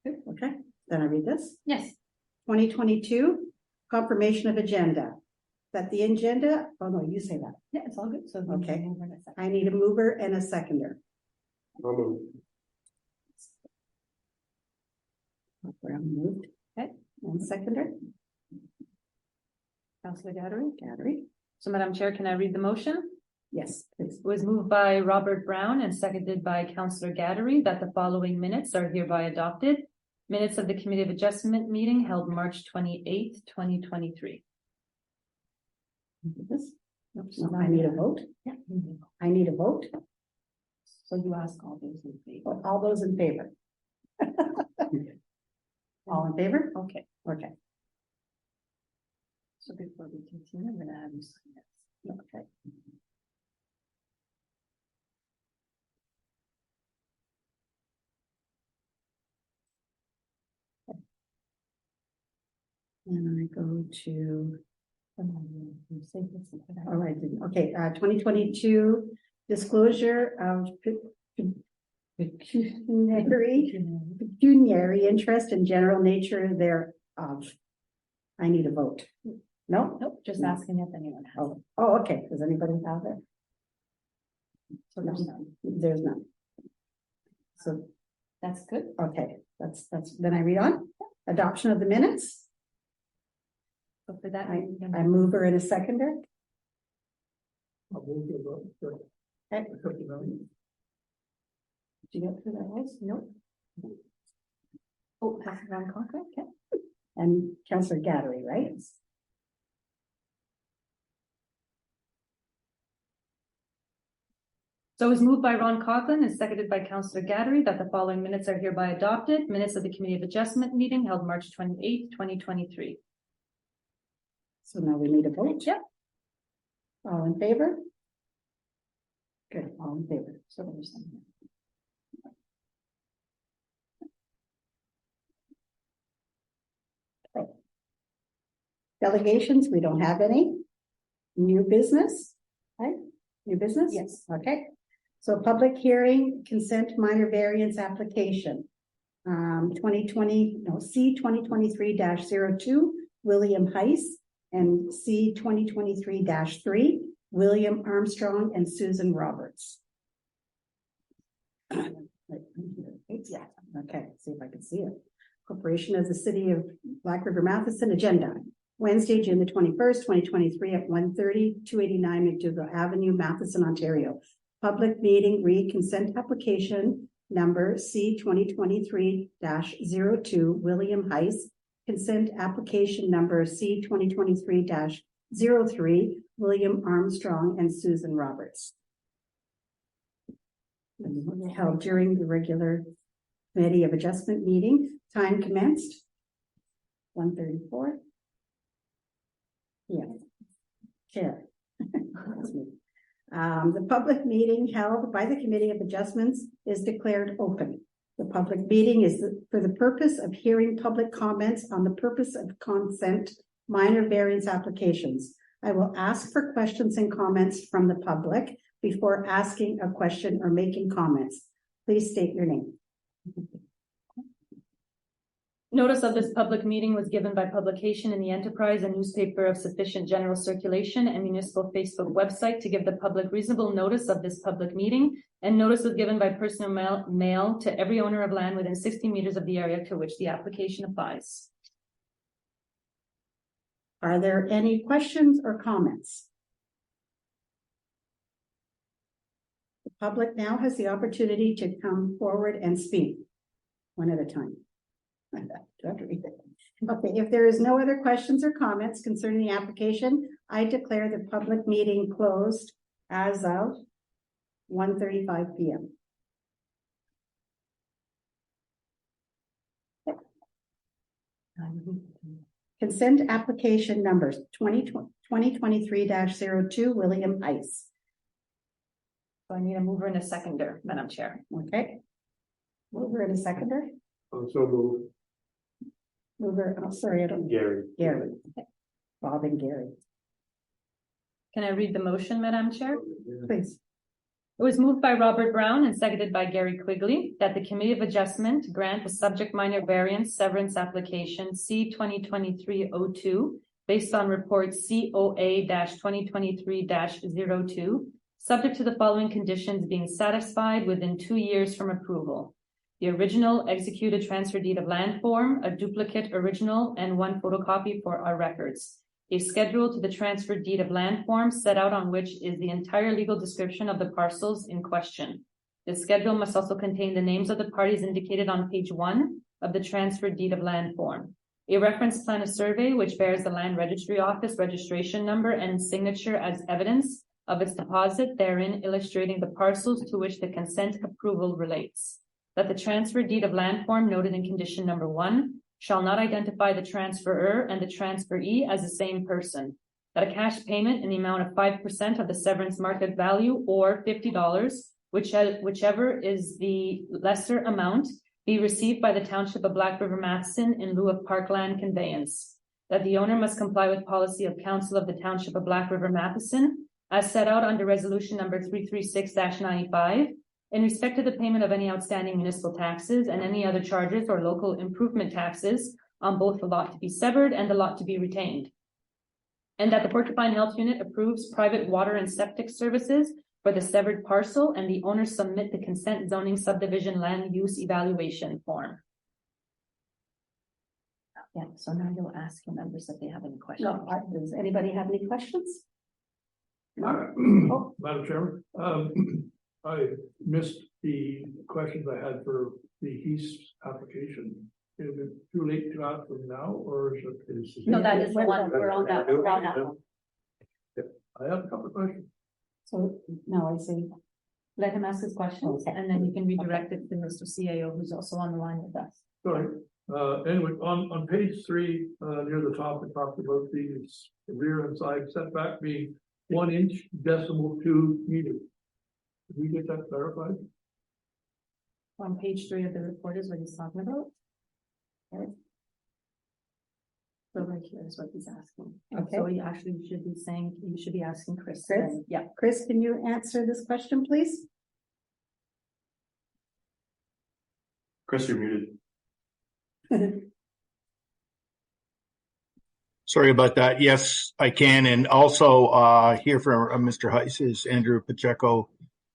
Okay, then I read this. Yes. 2022 confirmation of agenda. That the agenda, oh no, you say that. Yeah, it's all good. So Okay. I need a mover and a seconder. I'll move. Brown moved. Okay, and seconder. Councillor Gadri. Gadri. So Madam Chair, can I read the motion? Yes, please. It was moved by Robert Brown and seconded by Councillor Gadri that the following minutes are hereby adopted. Minutes of the Committee of Adjustment meeting held March 28th, 2023. This? Nope, so I need a vote. Yeah. I need a vote. So you ask all those in favor. All those in favor? All in favor? Okay. Okay. So before we continue, I'm gonna have you sign this. Okay. And I go to, all right, okay, 2022 disclosure of pecuniary interest and general nature thereof. I need a vote. No? Nope, just No. asking if anyone has. Oh, okay. Does anybody have it? So there's none. There's none. So, That's good. okay, then I read on. Adoption of the minutes. So for that, I mover and a seconder. I'll move the vote. Okay. Did you get through that was? Nope. Oh, that's Ron Cochran, okay. And Councillor Gadri, right? So it was moved by Ron Coughlin and seconded by Councillor Gadri that the following minutes are hereby adopted. Minutes of the Committee of Adjustment meeting held March 28th, 2023. So now we need a vote. Yep. All in favor? Good, all in favor. So there's some. Delegations, we don't have any. New business, right? New business? Yes. Okay. So public hearing, consent minor variance application. 2023-02, William Heiss, and C 2023-3, William Armstrong and Susan Roberts. Yeah, okay, see if I can see it. Corporation of the City of Black River Matheson agenda. Wednesday, June the 21st, 2023 at 1:30, 289 McDougall Avenue, Matheson, Ontario. Public meeting read consent application number C 2023-02, William Heiss. Consent application number C 2023-03, William Armstrong and Susan Roberts. Held during the regular Committee of Adjustment meeting. Time commenced 1:34. Yeah. Chair. That's me. The public meeting held by the Committee of Adjustments is declared open. The public meeting is for the purpose of hearing public comments on the purpose of consent minor variance applications. I will ask for questions and comments from the public before asking a question or making comments. Please state your name. Notice of this public meeting was given by publication in the Enterprise, a newspaper of sufficient general circulation, and municipal Facebook website to give the public reasonable notice of this public meeting. And notice was given by personal mail to every owner of land within 60 meters of the area to which the application applies. Are there any questions or comments? The public now has the opportunity to come forward and speak one at a time. Okay, if there is no other questions or comments concerning the application, I declare the public meeting closed as of 1:35 p.m. Consent application numbers 2023-02, William Heiss. So I need a mover and a seconder, Madam Chair. Okay. Mover and a seconder. So move. Mover, oh, sorry, I don't. Gary. Gary. Bob and Gary, Can I read the motion, Madam Chair? please. It was moved by Robert Brown and seconded by Gary Quigley that the Committee of Adjustment grant the subject minor variance severance application C 2023-02 based on report COA-2023-02, subject to the following conditions being satisfied within 2 years from approval. The original executed transfer deed of land form, a duplicate original, and 1 photocopy for our records. A schedule to the transfer deed of land form set out on which is the entire legal description of the parcels in question. The schedule must also contain the names of the parties indicated on page 1 of the transfer deed of land form. A reference plan of survey which bears the land registry office registration number and signature as evidence of its deposit therein, illustrating the parcels to which the consent approval relates. That the transfer deed of land form noted in condition number 1 shall not identify the transferor and the transferee as the same person. That a cash payment in the amount of 5% of the severance market value or $50, whichever is the lesser amount, be received by the Township of Black River Matheson in lieu of parkland conveyance. That the owner must comply with policy of Council of the Township of Black River Matheson as set out under resolution number 336-95 in respect to the payment of any outstanding municipal taxes and any other charges or local improvement taxes on both the lot to be severed and the lot to be retained. And that the Porcupine Health Unit approves private water and septic services for the severed parcel and the owner submit the consent zoning subdivision land use evaluation form. Yeah, so now you'll ask your members if they have any questions. No, does anybody have any questions? Madam Chairman, I missed the questions I had for the Heath application. Is it too late to ask them now, or is it? No, that is the one, we're on that. We're on that one. I have a couple of questions. So, no, I see. Let him ask his questions and then you can redirect it to Mr. CAO, who's also on the line with us. Sorry. Anyway, on page 3, near the top, it talks about the rear and side setback being 1 inch decimal 2 meters. Did we get that clarified? On page 3 of the report is what he's talking about. Okay. So right here is what he's asking. Okay. So he actually should be saying, you should be asking Chris. Chris? then. Yeah. Chris, can you answer this question, please? Chris, you're muted. Sorry about that. Yes, I can. And also here from Mr. Heiss is Andrew Pacheco,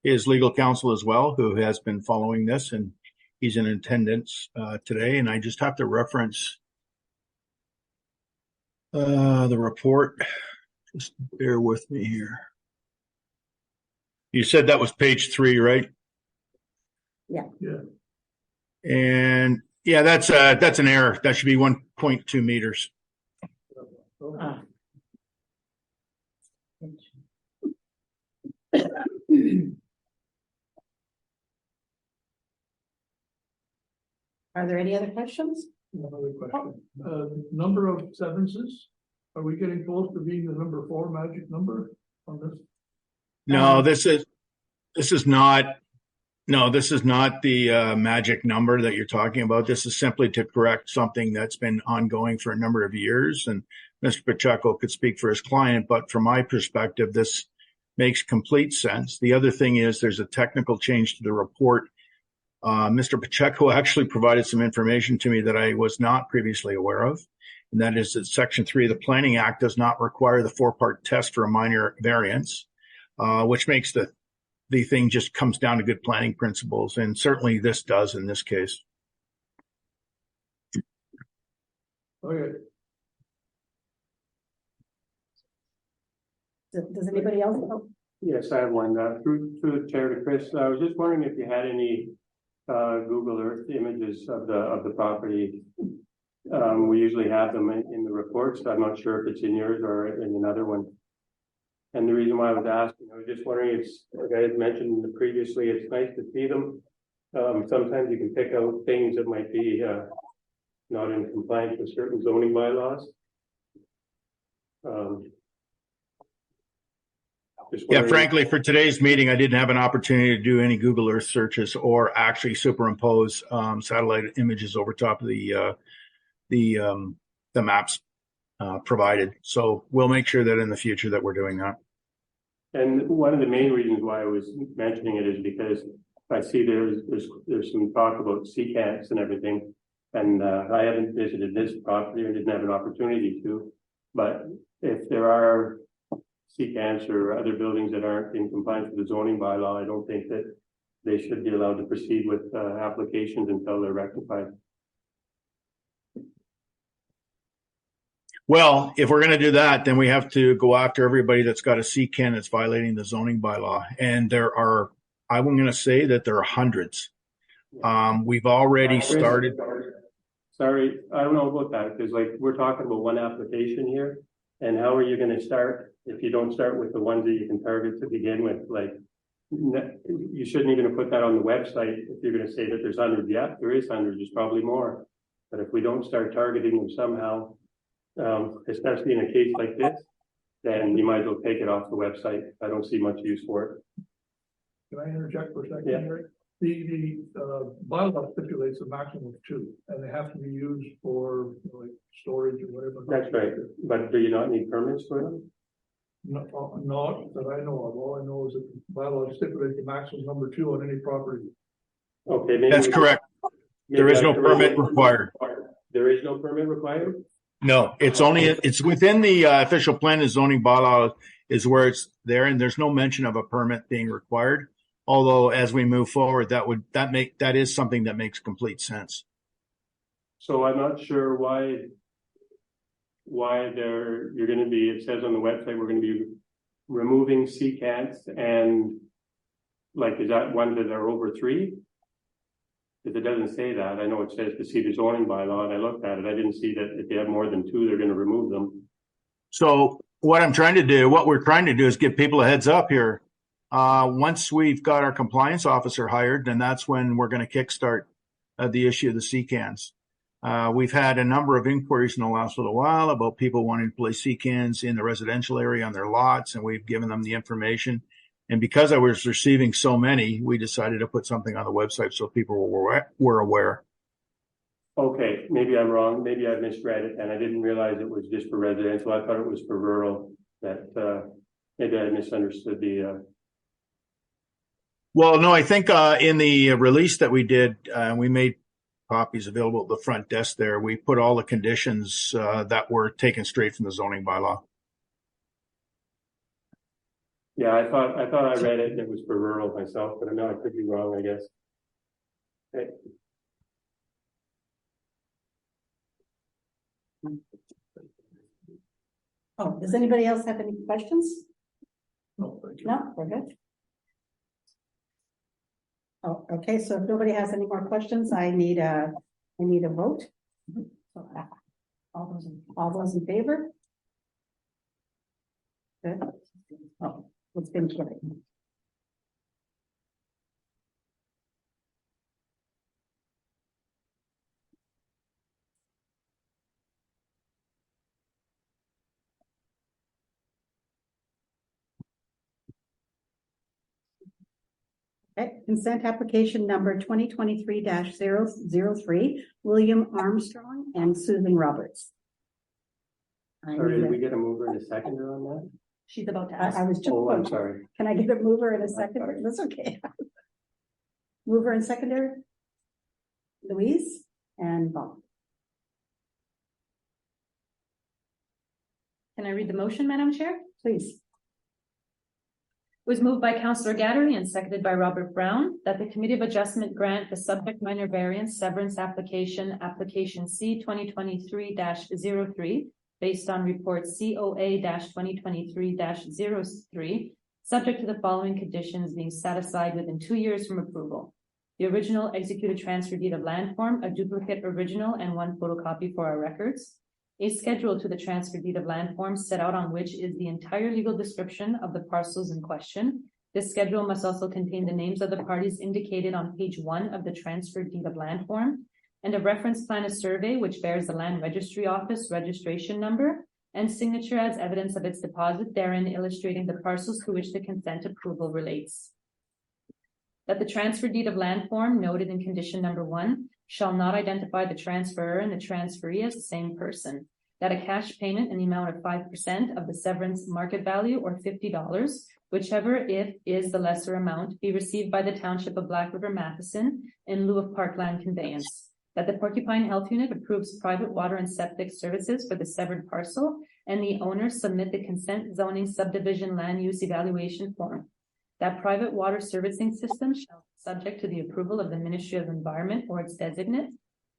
his legal counsel as well, who has been following this, and he's in attendance today. And I just have to reference the report. Just bear with me here. You said that was page 3, right? Yeah. Yeah. And yeah, that's an error. That should be 1.2 meters. Ah. Are there any other questions? Another question. Number of severances. Are we getting close to being the number 4 magic number on this? No, this is not the magic number that you're talking about. This is simply to correct something that's been ongoing for a number of years. And Mr. Pacheco could speak for his client, but from my perspective, this makes complete sense. The other thing is there's a technical change to the report. Mr. Pacheco actually provided some information to me that I was not previously aware of. And that is that Section 3 of the Planning Act does not require the 4-part test for a minor variance, which makes the thing just comes down to good planning principles. And certainly this does in this case. Okay. Does anybody else know? Yes, I have one. Through the chair to Chris, I was just wondering if you had any Google Earth images of the property. We usually have them in the reports. I'm not sure if it's in yours or in another one. And the reason why I was asking, I was just wondering, it's like I had mentioned previously, it's nice to see them. Sometimes you can pick out things that might be not in compliance with certain zoning bylaws. Yeah, frankly, for today's meeting, I didn't have an opportunity to do any Google Earth searches or actually superimpose satellite images over top of the maps provided. So we'll make sure that in the future that we're doing that. And one of the main reasons why I was mentioning it is because I see there's some talk about secants and everything. And I haven't visited this property or didn't have an opportunity to. But if there are secants or other buildings that aren't in compliance with the zoning bylaw, I don't think that they should be allowed to proceed with applications until they're rectified. Well, if we're going to do that, then we have to go after everybody that's got a secant that's violating the zoning bylaw. And there are, I'm going to say that there are hundreds. We've already started. Sorry, I don't know about that, because like we're talking about one application here. And how are you going to start if you don't start with the ones that you can target to begin with? Like, you shouldn't even put that on the website if you're going to say that there's hundreds. Yeah, there is hundreds, there's probably more. But if we don't start targeting them somehow, especially in a case like this, then you might as well take it off the website. I don't see much use for it. Can I interject for a second? Yeah. Here? The bylaw stipulates a maximum of 2, and they have to be used for like storage or whatever. That's right. But do you not need permits for them? Not that I know of. All I know is that the bylaw stipulates the maximum number 2 on any property. Okay. Maybe That's correct. There is no permit required. There is no permit required? No, it's only, it's within the official plan and zoning bylaw is where it's there, and there's no mention of a permit being required. Although as we move forward, that is something that makes complete sense. So I'm not sure why you're going to be, it says on the website, we're going to be removing secants, and like, is that ones that are over 3? Because it doesn't say that. I know it says to see the zoning bylaw, and I looked at it. I didn't see that if they have more than 2, they're going to remove them. So what we're trying to do is give people a heads up here. Once we've got our compliance officer hired, then that's when we're going to kickstart the issue of the secants. We've had a number of inquiries in the last little while about people wanting to place secants in the residential area on their lots, and we've given them the information. And because I was receiving so many, we decided to put something on the website so people were aware. Okay, maybe I'm wrong. Maybe I misread it, and I didn't realize it was just for residential. I thought it was for rural. That maybe I misunderstood the. Well, no, I think in the release that we did, we made copies available at the front desk there. We put all the conditions that were taken straight from the zoning bylaw. Yeah, I thought I read it and it was for rural myself, but I know I could be wrong, I guess. Okay. Oh, does anybody else have any questions? No, thank you. No, we're good. Oh, okay, so if nobody has any more questions, I need a vote. So, all those in favor? Good. Oh, it's been carried. Okay, consent application number 2023-003, William Armstrong and Susan Roberts. Sorry, did we get a mover and a seconder on that? She's about to ask. I was just. Oh, I'm sorry. Can I get a mover and a seconder? That's okay. Mover and seconder. Louise and Bob. Can I read the motion, Madam Chair? Please. It was moved by Councillor Gattery and seconded by Robert Brown that the Committee of Adjustment grant the subject minor variance severance application C 2023-03 based on report COA 2023-03, subject to the following conditions being set aside within 2 years from approval. The original executed transfer deed of land form, a duplicate original and 1 photocopy for our records. A schedule to the transfer deed of land form set out on which is the entire legal description of the parcels in question. This schedule must also contain the names of the parties indicated on page 1 of the transfer deed of land form, and a reference plan of survey which bears the Land Registry Office registration number and signature as evidence of its deposit therein, illustrating the parcels to which the consent approval relates. That the transfer deed of land form noted in condition number 1 shall not identify the transferor and the transferee as the same person. That a cash payment in the amount of 5% of the severance market value or $50 whichever, if is the lesser amount, be received by the Township of Black River Matheson in lieu of parkland conveyance. That the Porcupine Health Unit approves private water and septic services for the severed parcel, and the owners submit the consent zoning subdivision land use evaluation form. That private water servicing system shall be subject to the approval of the Ministry of Environment or its designate.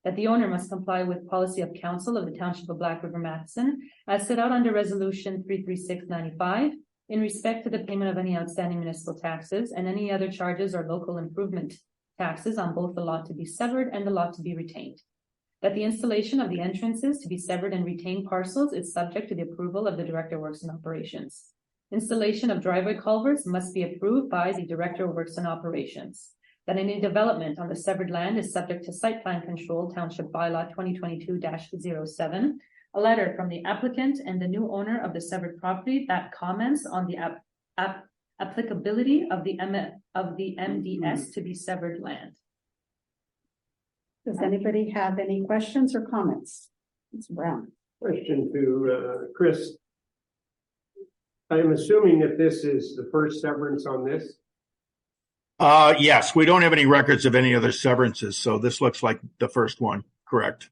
That the owner must comply with policy of council of the Township of Black River Matheson as set out under Resolution 33695 in respect to the payment of any outstanding municipal taxes and any other charges or local improvement taxes on both the lot to be severed and the lot to be retained. That the installation of the entrances to be severed and retained parcels is subject to the approval of the Director of Works and Operations. Installation of driveway culverts must be approved by the Director of Works and Operations. That any development on the severed land is subject to site plan control Township Bylaw 2022-07, a letter from the applicant and the new owner of the severed property that comments on the applicability of the MDS to be severed land. Does anybody have any questions or comments? It's Brown. Question to Chris. I'm assuming that this is the first severance on this. Yes, we don't have any records of any other severances, so this looks like the first one. Correct.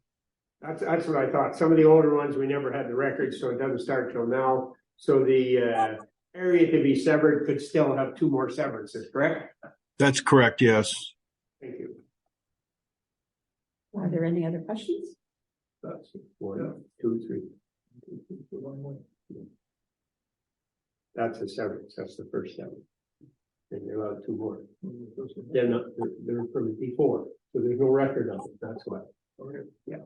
That's what I thought. Some of the older ones, we never had the records, so it doesn't start till now. So the area to be severed could still have 2 more severances, correct? That's correct. Yes. Thank you. Are there any other questions? That's it. 1, 2, 3. That's a severance. That's the first severance. And you're allowed 2 more. They're from before, so there's no record of it. That's why. Okay. Yeah.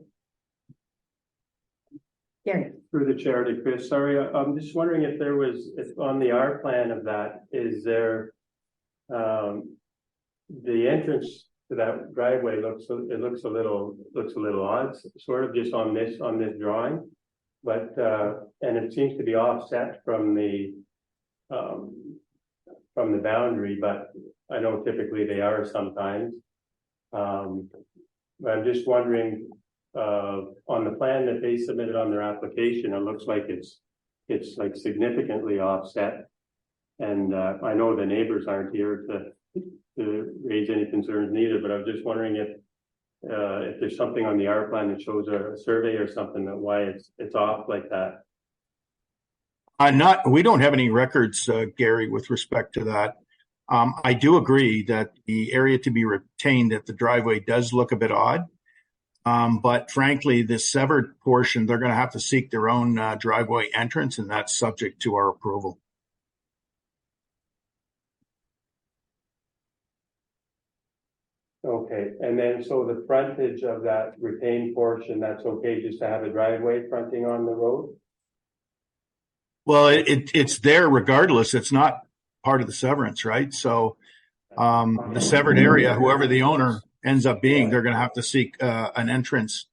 Gary. Through the chair to Chris, sorry, I'm just wondering if there was, if on the R plan of that, is there, the entrance to that driveway looks a little odd, sort of just on this drawing, but, and it seems to be offset from the boundary, but I know typically they are sometimes. I'm just wondering, on the plan that they submitted on their application, it looks like it's like significantly offset. And I know the neighbors aren't here to raise any concerns neither, but I was just wondering if there's something on the R plan that shows a survey or something that why it's off like that. We don't have any records, Gary, with respect to that. I do agree that the area to be retained at the driveway does look a bit odd. But frankly, the severed portion, they're going to have to seek their own driveway entrance, and that's subject to our approval. Okay, and then so the frontage of that retained portion, that's okay just to have a driveway fronting on the road? Well, it's there regardless. It's not part of the severance, right? So the severed area, whoever the owner ends up being, they're going to have to seek an entrance,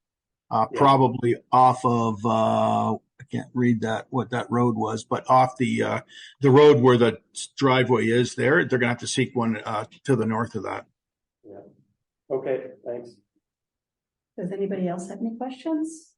probably off of I can't read what that road was, but off the road where the driveway is there. They're going to have to seek one to the north of that. Yeah. Okay. Thanks. Does anybody else have any questions?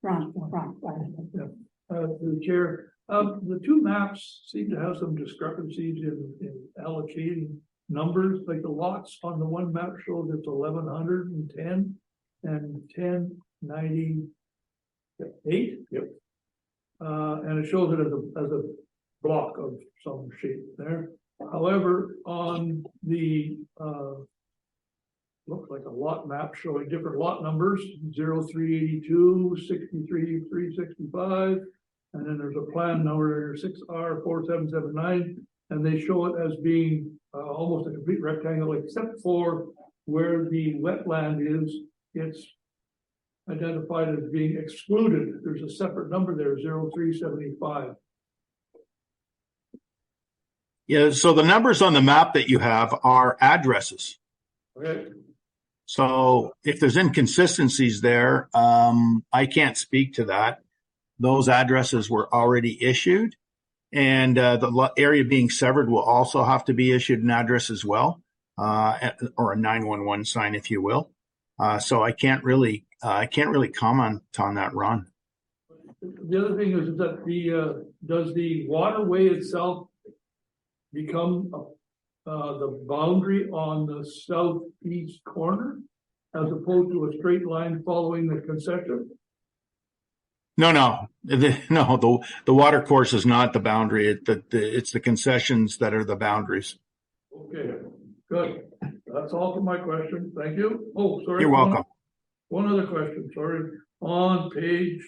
Ron. To the chair, the 2 maps seem to have some discrepancies in allocating numbers, like the lots on the one map shows it's 1110 and 1098. Yep. And it shows it as a block of some shape there. However, on the looks like a lot map showing different lot numbers, 0382, 63, 365, and then there's a plan number 6R4779, and they show it as being almost a complete rectangle, except for where the wetland is, it's identified as being excluded. There's a separate number there, 0375. Yeah, so the numbers on the map that you have are addresses. Okay. So if there's inconsistencies there, I can't speak to that. Those addresses were already issued, and the area being severed will also have to be issued an address as well, or a 911 sign, if you will. So I can't really comment on that, Ron. the other thing is that does the waterway itself become, the boundary on the southeast corner? As opposed to a straight line following the concession? No. The water course is not the boundary. It's the concessions that are the boundaries. Okay, good. That's all for my question. Thank you. Oh, sorry. You're welcome. One other question, sorry. On page.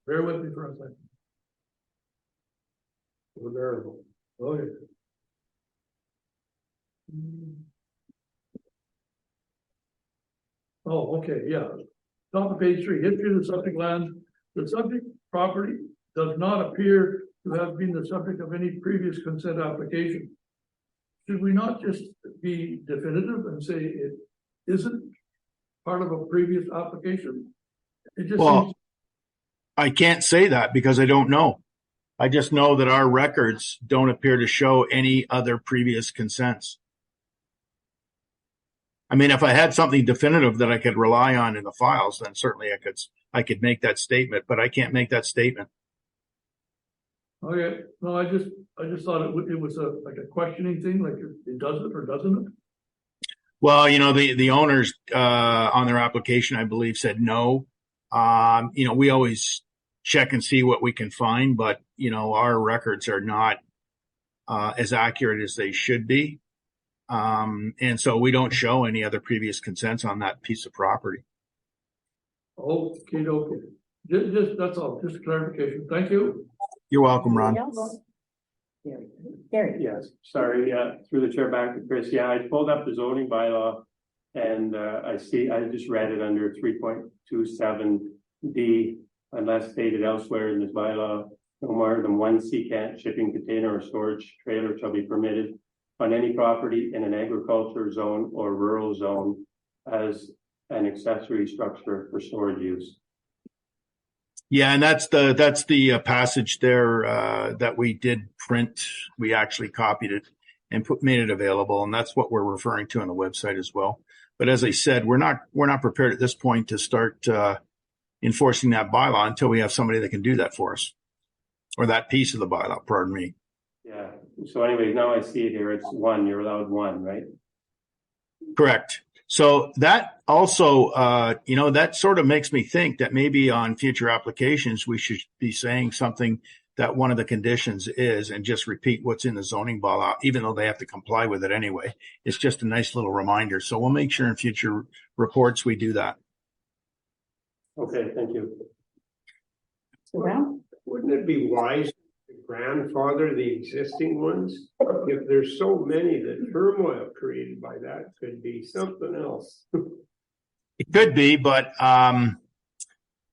Bear with me for a second. Variable. Oh, yeah. Oh, okay, yeah. Top of page 3, history of the subject land. The subject property does not appear to have been the subject of any previous consent application. Should we not just be definitive and say it isn't part of a previous application? It just seems. I can't say that because I don't know. I just know that our records don't appear to show any other previous consents. I mean, if I had something definitive that I could rely on in the files, then certainly I could make that statement, but I can't make that statement. Okay, no, I just thought it was like a questioning thing, like it does it or doesn't it? Well, the owners on their application, I believe, said no. We always check and see what we can find, but our records are not as accurate as they should be. And so we don't show any other previous consents on that piece of property. Okay. Just that's all, just clarification. Thank you. You're welcome, Ron. Gary. Yes, sorry, through the chair back to Chris. Yeah, I pulled up the zoning bylaw and I just read it under 3.27D, unless stated elsewhere in this bylaw, no more than one secant shipping container or storage trailer shall be permitted on any property in an agriculture zone or rural zone as an accessory structure for storage use. Yeah, and that's the passage there that we did print. We actually copied it and made it available, and that's what we're referring to on the website as well. But as I said, we're not prepared at this point to start enforcing that bylaw until we have somebody that can do that for us, or that piece of the bylaw. Pardon me. Yeah. So anyway, now I see it here. It's one. You're allowed one, right? Correct. So that also, that sort of makes me think that maybe on future applications, we should be saying something that one of the conditions is, and just repeat what's in the zoning bylaw, even though they have to comply with it anyway. It's just a nice little reminder. So we'll make sure in future reports we do that. Okay, thank you. Well, Wouldn't it be wise to grandfather the existing ones? If there's so many, the turmoil created by that could be something else. It could be, but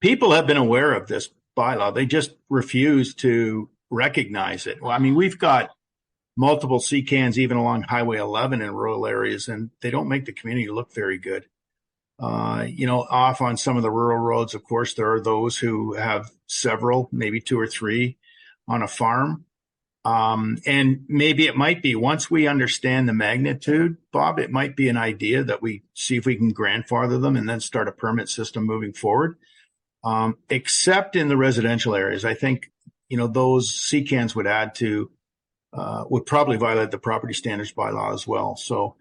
people have been aware of this bylaw. They just refuse to recognize it. Well, I mean, we've got multiple secans even along Highway 11 in rural areas, and they don't make the community look very good. Off on some of the rural roads, of course, there are those who have several, maybe 2 or 3 on a farm. And maybe it might be, once we understand the magnitude, Bob, it might be an idea that we see if we can grandfather them and then start a permit system moving forward. Except in the residential areas. I think, those secans would probably violate the property standards bylaw as well. So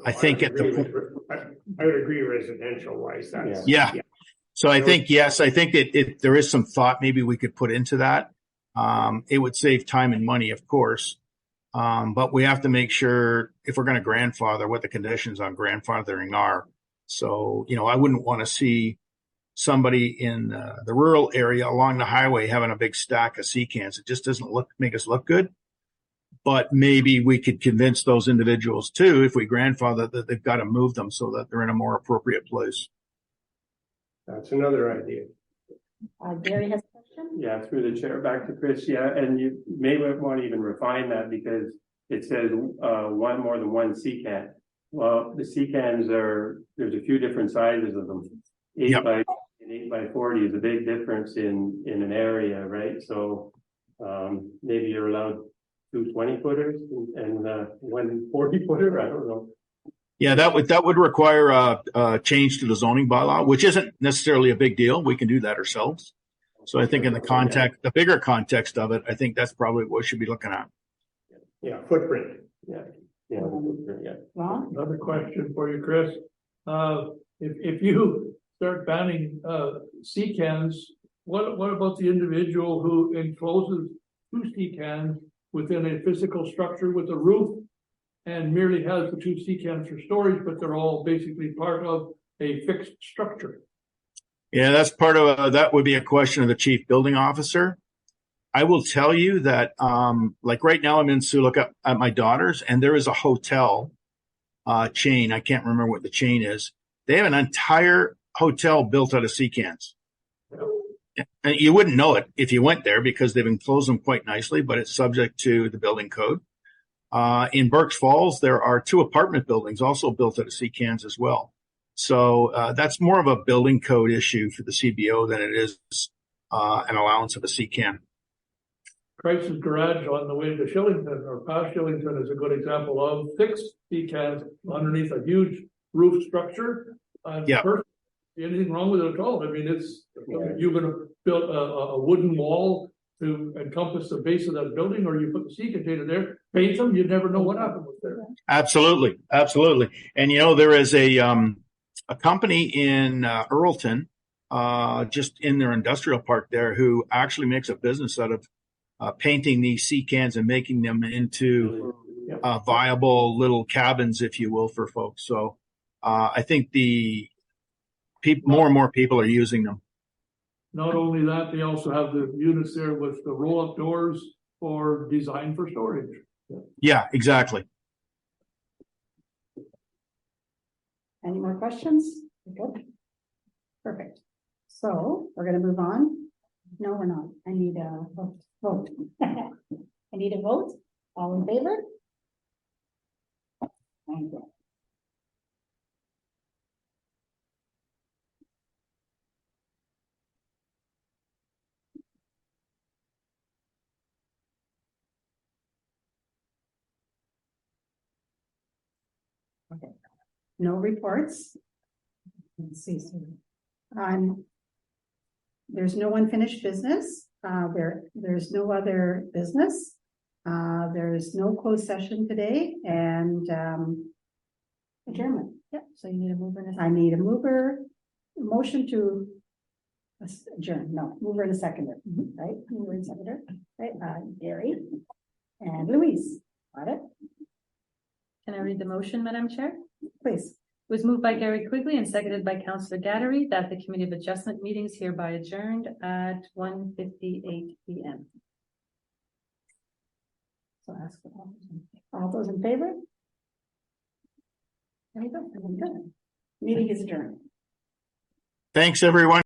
I think I would agree residential wise. Yeah. So I think, yes, I think there is some thought maybe we could put into that. It would save time and money, of course. But we have to make sure, if we're going to grandfather, what the conditions on grandfathering are. So, I wouldn't want to see somebody in the rural area along the highway having a big stack of secans. It just doesn't make us look good. But maybe we could convince those individuals too, if we grandfather, that they've got to move them so that they're in a more appropriate place. That's another idea. Gary has a question? Yeah, through the chair back to Chris. Yeah, and you may want to even refine that, because it says one more than one secant. Well, the secans there's a few different sizes of them. 8 by 40 is a big difference in an area, right? So maybe you're allowed two 20-footers and, one 40-footer, I don't know. Yeah, that would require a change to the zoning bylaw, which isn't necessarily a big deal. We can do that ourselves. So I think in the bigger context of it, I think that's probably what we should be looking at. Yeah, footprint. Yeah. Ron? Another question for you, Chris. If you start banning, sea cans, what about the individual who encloses two sea cans within a physical structure with a roof and merely has the two sea cans for storage, but they're all basically part of a fixed structure? Yeah, that's part of that would be a question of the chief building officer. I will tell you that, like right now I'm in Sioux Lookout at my daughter's, and there is a hotel chain. I can't remember what the chain is. They have an entire hotel built out of sea cans. And you wouldn't know it if you went there because they've enclosed them quite nicely, but it's subject to the building code. In Burkes Falls, there are 2 apartment buildings also built out of sea cans as well. So that's more of a building code issue for the CBO than it is an allowance of a sea can. Christ's Garage on the way to Shillington or past Shillington is a good example of fixed sea cans underneath a huge roof structure. Yeah. Anything wrong with it at all? I mean, you're going to build a wooden wall to encompass the base of that building, or you put the sea container there, paint them, you'd never know what happened with there. Absolutely. And there is a company in Earlton, just in their industrial park there, who actually makes a business out of painting these sea cans and making them into viable little cabins, if you will, for folks. So I think more and more people are using them. Not only that, they also have the units there with the roll-up doors for design for storage. Yeah, exactly. Any more questions? Good. Perfect. So we're going to move on. No, we're not. I need a vote. I need a vote. All in favor? Thank you. Okay. No reports. Let's see. There's no unfinished business. There's no other business. There's no closed session today, and adjournment. Yep. So you need a mover. I need a mover. Motion to adjourn. No, mover and a seconder. Right. Mover and seconder. Right. Gary and Louise. Got it. Can I read the motion, Madam Chair? Please. It was moved by Gary Quigley and seconded by Councillor Gattery that the Committee of Adjustment meetings hereby adjourned at 1:58 p.m. So ask for all those in favor. There we go. Good. Meeting is adjourned. Thanks, everyone.